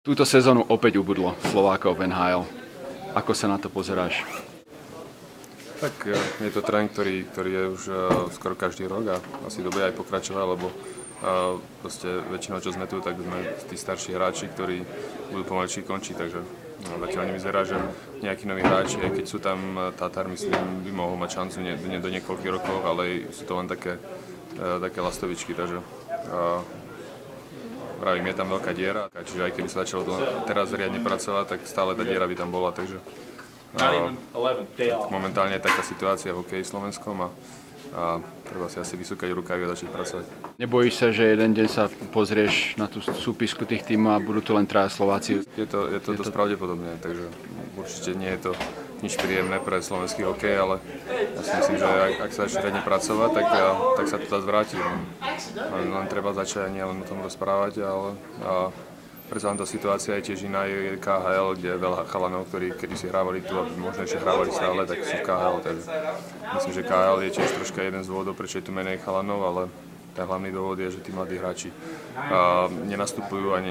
Túto sezónu opäť ubudlo Slovákov v NHL. Ako sa na to pozeráš? Tak je to trend, ktorý je už skoro každý rok a asi dobre aj pokračovať, lebo proste väčšinou, čo sme tu, tak sme tí starší hráči, ktorí budú pomalšie končiť, takže zatiaľ nevyzerá, že nejakí noví hráči, aj keď sú tam, Tatar, myslím, by mohol mať šancu nie do niekoľkých rokov, ale sú to len také lastovičky, takže vravím, je tam veľká diera, čiže aj keby sa začalo teraz riadne pracovať, tak stále tá diera by tam bola, takže momentálne je taká situácia v hokeji slovenskom a treba si asi vysúkať rukávy a začať pracovať. Nebojíš sa, že jeden deň sa pozrieš na tú súpisku tých tímov a budú tu len traja Slováci? Je to dosť pravdepodobné, takže určite nie je to nič príjemné pre slovenský hokej, ale ja si myslím, že ak sa začne riadne pracovať, tak sa to dá zvrátiť. Len treba začať nie len o tom rozprávať, ale predsa len tá situácia je tiež iná, je KHL, kde je veľa chalanov, ktorí kedy si hrávali tu a možno ešte hrávali stále, tak sú v KHL. Takže myslím, že KHL je tiež troška jeden z dôvodov, prečo je tu menej chalanov, ale ten hlavný dôvod je, že tí mladí hráči nenastupujú a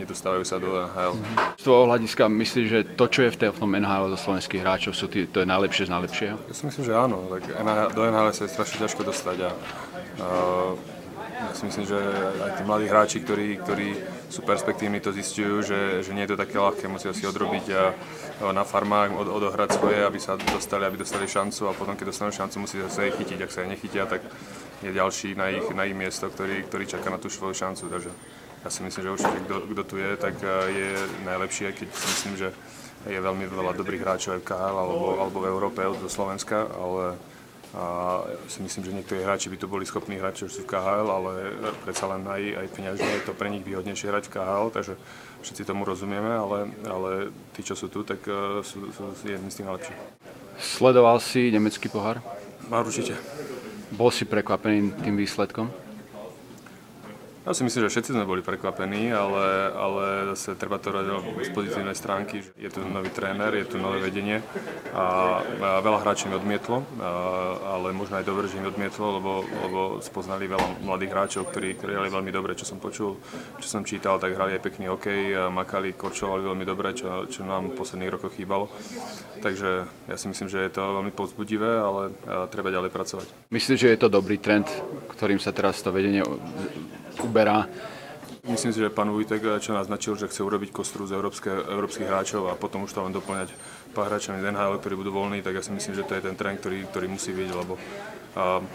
nedostávajú sa do NHL. Z tvojho hľadiska myslíš, že to, čo je v tom NHL zo slovenských hráčov, to je najlepšie z najlepšieho? Ja si myslím, že áno. Tak do NHL sa je strašne ťažko dostať a ja si myslím, že aj tí mladí hráči, ktorí sú perspektívni, to zistujú, že nie je to také ľahké, musia si odrobiť na farmách, odohrať svoje, aby dostali šancu a potom, keď dostanú šancu, musia sa jej chytiť. Ak sa jej nechytia, tak je ďalší na ich miesto, ktorý čaká na tú svoju šancu. Takže ja si myslím, že určite kto tu je, tak je najlepší, aj keď si myslím, že je veľmi veľa dobrých hráčov aj v KHL alebo v Európe zo Slovenska, ale si myslím, že niektorí hráči by tu boli schopní hrať, čo sú v KHL, ale predsa len aj peňažne je to pre nich výhodnejšie hrať v KHL, takže všetci tomu rozumieme, ale tí, čo sú tu, tak sú jedni z tých najlepších. Sledoval si nemecký pohár? Určite. Bol si prekvapený tým výsledkom? Ja si myslím, že všetci sme boli prekvapení, ale zase treba to brať z pozitívnej stránky. Je tu nový tréner, je tu nové vedenie a veľa hráčov mi odmietlo, ale možno aj dobre, že im odmietlo, lebo spoznali veľa mladých hráčov, ktorí hrali veľmi dobre, čo som počul, čo som čítal, tak hrali aj pekný hokej, makali, korčovali veľmi dobre, čo nám v posledných rokoch chýbalo. Takže ja si myslím, že je to veľmi povzbudivé, ale treba ďalej pracovať. Myslíš, že je to dobrý trend, ktorým sa teraz to vedenie uberá? Myslím si, že pán Vujtek, čo naznačil, že chce urobiť kostru z európskych hráčov a potom už to len doplňať pár hráčami z NHL, ktorí budú voľní, tak ja si myslím, že to je ten trend, ktorý musí byť, lebo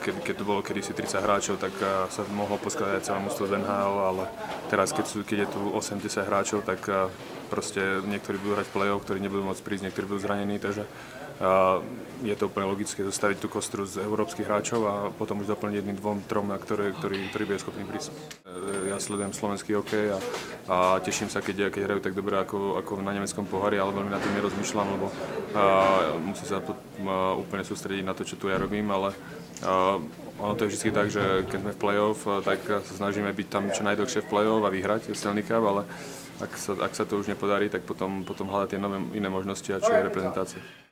keď to bolo kedysi 30 hráčov, tak sa mohlo poskladať celé mužstvo z NHL, ale teraz, keď je tu 80 hráčov, tak proste niektorí budú hrať play-off, ktorí nebudú môcť prísť, niektorí budú zranení, takže je to úplne logické zostaviť tú kostru z európskych hráčov a potom už doplniť jedným, dvom, trom, na ktorý bude schopný prísť. Ja sledujem slovenský hokej a teším sa, keď hrajú tak dobre ako na nemeckom pohári, ale veľmi na tým nerozmýšľam, lebo musím sa úplne sústrediť na to, čo tu ja robím, ale ono to je vždy tak, že keď sme v play-off, tak sa snažíme byť tam čo najdlhšie v play-off a vyhrať Stanley Cup, ale ak sa to už nepodarí, tak potom hľadať tie nové iné možnosti a čo je reprezentácia.